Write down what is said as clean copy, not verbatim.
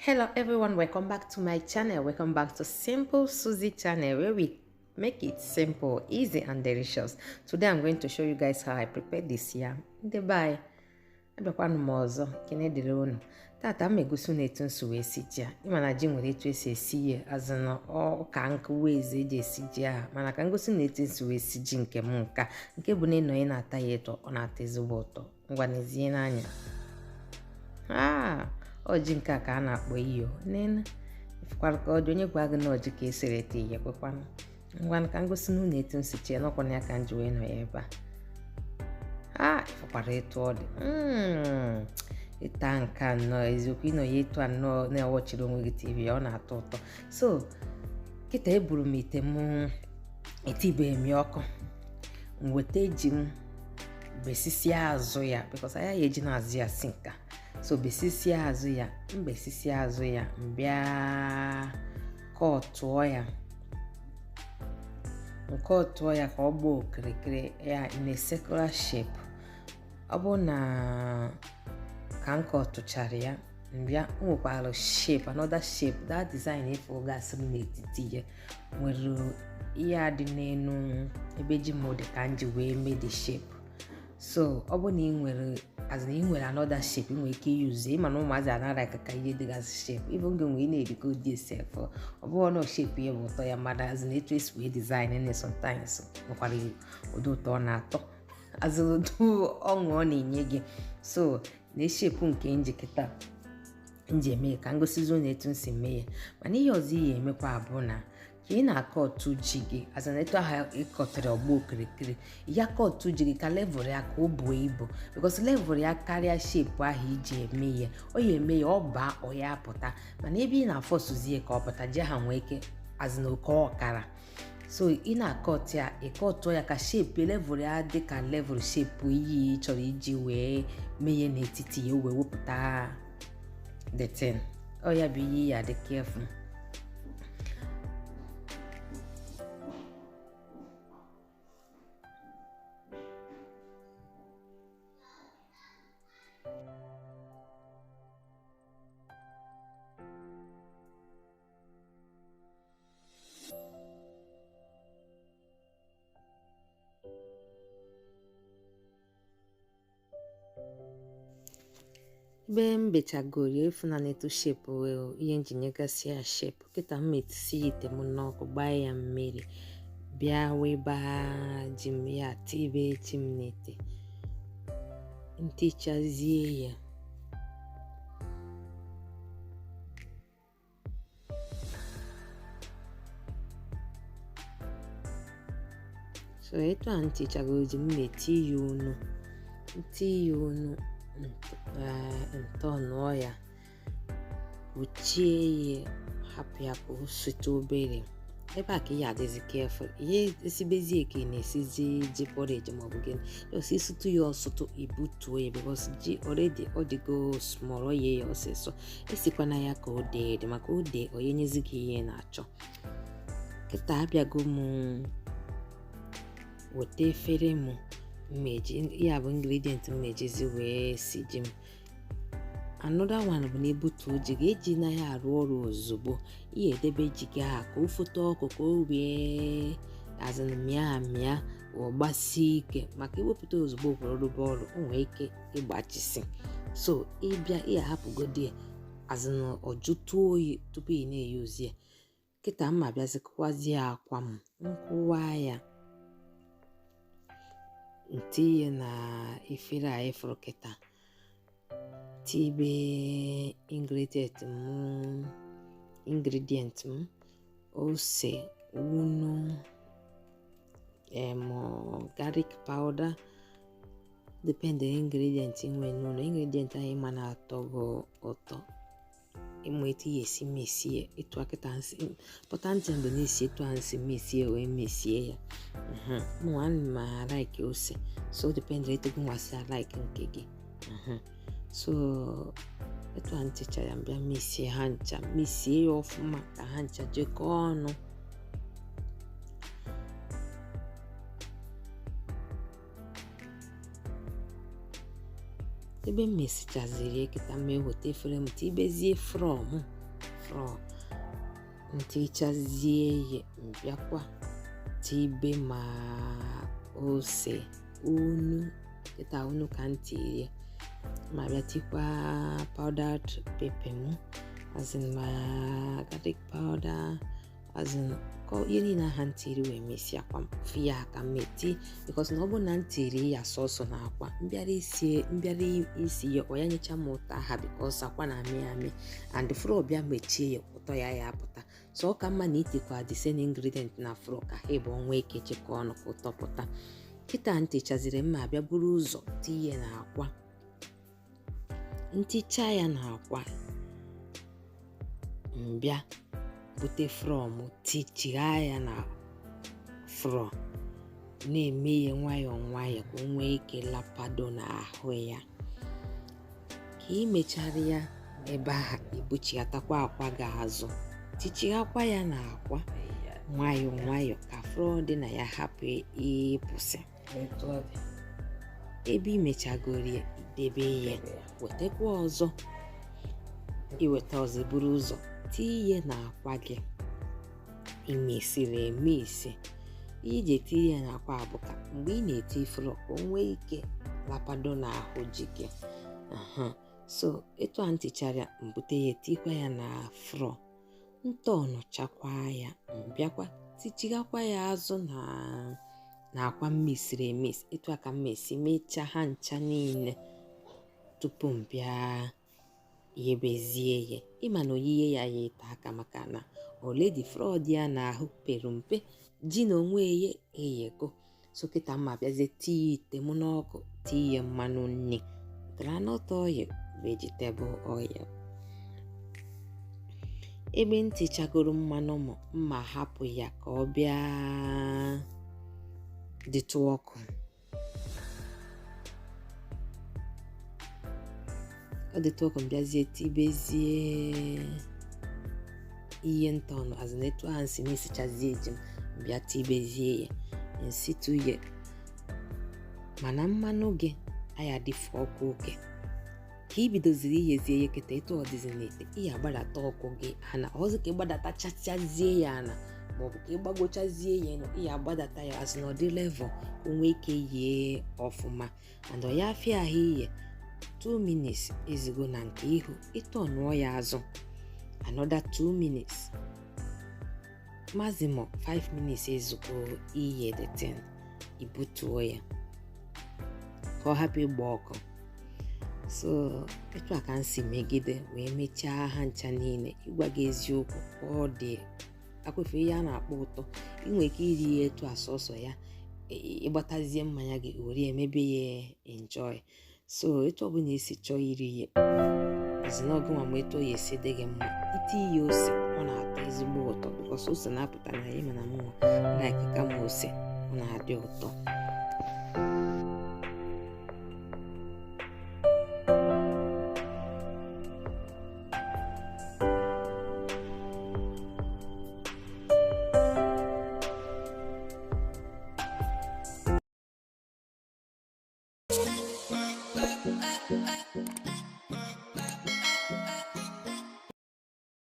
Hello everyone, welcome back to my channel. Welcome back to Simple Susie channel, where we make it simple, easy and delicious. Today I'm going to show you guys how I prepare this yam. Bye. Abịakwanụ m ọzọ kene dịrị unu. Tata m egosi unu etu nsi wee si ji a. Ịma na ji nwere etu esi esi ya azụna ọka nkụ eze eji esi ji a, mana ka ngosi unu etu nsi wee si ji nke m nke bụ na ịnọ ị na-ata ya ụtọ, ọ na-ata ezigbo ụtọ. Ngwa n'ezie n'anya. Ọjị nke a ka a na-akpọ iyo nene ifukwara ka ọjị onye gwa gị na ọjị ka esere ete ihe kwekwanụ. Ngwa ka ngosi unu etu nsi chie n'ọkwana ya ka m ji wee nọ ya ebe a. Ifukwara etu ọ dị ịta nke anọ eziokwu ịnọ ya etu anọ na-ewọchiri onwe gị TV ọ na-atọ ụtọ. So kịta eburu m ite m etibeghị m ya ọkụ, m weta ji m besisi azụ ya because aya ya eji na-azụ ya si nka. So besisi azụ ya mbịa kọtụọ ya ka ọ gbaa okirikiri ya in a circular shape. Ọ bụ na ka m kọtụchara ya mbịa nwekwara shape, another shape, that design ifo gasị m n'etiti ya nwere ihe adị n'elu ebe ji m dị ka m ji wee mee the shape. So ọ bụ na ị nwere another shape ị nwere ike use ịma na ụmụazị anara ka ihe dịgasị shape even gị nwee na-eriko dị sef. Ọ bụrụ na shape ya bụ ụtọ ya mmadụ azụ etu esi wee design ne sometimes nwekwara ụdị ụtọ ọ na-atọ azụrụ ọṅụ ọ na-enye gị. So na shape nke njikịta nji eme ka ngosizi na etu nsi mee ya. Mana ihe ọzọ ihe emekwa abụ na ka ị na-akọ otu ji gị azụ na etu aha ịkọtara ọgba okirikiri ya ka otu ji gị ka level ya ka o buo ibu because level ya karịa shape ahụ iji eme ya ọ ya eme ya ọ baa ọ ya apụta. Mana ebe ị na-afọsụzie ka ọ pụta ji ha nwee ike azụ na oke ọkara. So ị na-akọt ya ịkọtụọ ya ka shape level ya dị ka level shape iyi chọrọ iji wee mee ya n'etiti ya wee wepụta the thing. Ọ ya bụ ihe ya dị careful. Ebe m bechagoro efu na netu shape ihe njinyegasị ya shape kịta m etisi ite m n'ọkụ gbaa ya mmiri bịa weba ji m ya tibe ji m n'ite ntichazie ya. So etu a ntichagoro ji m na-eti ya unu ntọnụọ ya kpuchie ya hapụ ya ka o sute obere. Ebe a ka ihe adịzi careful ihe esibezie ka ị na-esizi ji porridge maọbụ gịnị just isutu ya ọsụtụ ibutuo ya because ji already ọ dịgo small ọ ya ọsịsọ. Esikwana ya ka o dee dị maka o dee onye nyezi gị ihe na-achọ. Kịta abịago m weta efere m mmeji ya bụ ingredient m na-ejizi wee si ji m. Another one bụ na ebutu ji gị eji na ya arụ ọrụ ozugbo ihe edebe ji gị ha ka o fote ọkụ ka o wee azụna mịa ọ gbasie ike maka iwepụta ozugbo rụba ọrụ o nwee ike ịgbachisi. So ịbịa ihe hapụgodi ya azụna ọjụtụ oyi tupu ị na-eyi ozi ya. Kịta mma bịazikwazie akwa m nkwụwa ya ntinye na efere a efuru kịta tibe ingredient m ose unu garlic powder depend ingredient inwe n'ụlọ ingredient anyị ma na-atọ gị ụtọ ịmụ etu ya esi mesie etu akịta nsi pọtantị mgbe na-esi etu a nsi mesie wee mesie ya. Mụnwa ma like ose so depend etu gị nwasị like nke gị. So etu a nticha ya mbịa mesie ha ncha mesie ya ọfụma ka ha ncha jekọọ ọnụ. ebe m mesichaziri eketa m eweta efere m tibezie frọ ntichazie ya mbịakwa tibe ma ose unu kịta unu ka ntirie ma bịa tikwa powdered pepper m as in ma garlic powder as in ihe niile ha ntiri wee mesịa kwa fia ka mmeti because na ọ bụ na ntiri ya sọsọ na akwa mbịara isi ya ya nyecha m ụtọ aha because akwa na amị and fro bịa mechie ya ụtọ ya apụta so ọ ka mma na itekwa the same ingredient na fro ka ha bụ ọnwa ike chekwa ọnụ ka ụtọ pụta kịta ntichaziri mma abịa buru ụzọ tinye na akwa nticha ya na akwa mbịa bute from tichigha ya na fro na-eme ya nwayọọ ka o nwee ike lapado n'ahụ ya ka imechara ya ebe ahụ ibuchigatakwa akwa ga-azụ tichighakwa ya na akwa nwayọọ ka fro dị na ya hapụ ịpụsị ebe imechagori idebe ya wetakwa ọzọ iweta ọzọ buru ụzọ tinye na akwa gị imesiri emesi iji tinye ya na akwa bụ ka mgbe ị na-eti fro ka o nwee ike lapado n'ahụ ji gị so etu a ntichara mbute ya tikwa ya na fro ntọnụchakwa ya mbịakwa tichigakwa ya azụ na akwa mmesiri emesi etu a ka mmesi mechaa ha ncha niile tupu mbịa yebezie ya ịma na oyiye ya ite aka maka na oledi fraud ya na ahụ pere mpe ji na onwe ya eyego so kịta mma bịazie tinye ite m n'ọkụ tinye mmanụ nri groundnut oil vegetable oil ebe ntichagoro mmanụ mma hapụ ya ka ọ bịa dịtụ ọkụ ọ dịtụ ọkụ mbịazie tibezie ihe ntọnụ azịnetu ahụ nsi mesichazie eji mbịa tibezie ya nsitụ ya mana mmanụ gị aya dịfụ ọkụ oke ka ibidoziri ihezie ya keta etu ọdịzi n'ite ihe agbadata ọkụ gị ana ọzọ ka ịgbadatachachazie ya ana maọbụ ka ịgbagochazie ya ihe agbadata ya azụ n'ọdị level onwe ike yie ọfụma and ọ ya afịa ahụ ihe 2 minutes ezigo na nke ihu ịtọnụọ ya azụ another 2 minutes maximum 5 minutes ezugo iye the thing ibutuo ya ka ọ hapụ ịgba ọkụ so etu a ka nsi megide wee mechaa ha ncha niile ịgwa gị eziokwu ọ dị akwefe ihe a na-akpọ ụtọ inwe ike iri ya etu asọsọ ya ịgbatazie mmanya gị were emebe ya enjoy so etu ọbụla esi chọọ iri ya ezinogu ma etu ya esi dị gị mma ite ihe ose ọ na-atọ ezigbo ụtọ because ose na-apụta na ya mana mụ like ka m ose ọ na-adị ụtọ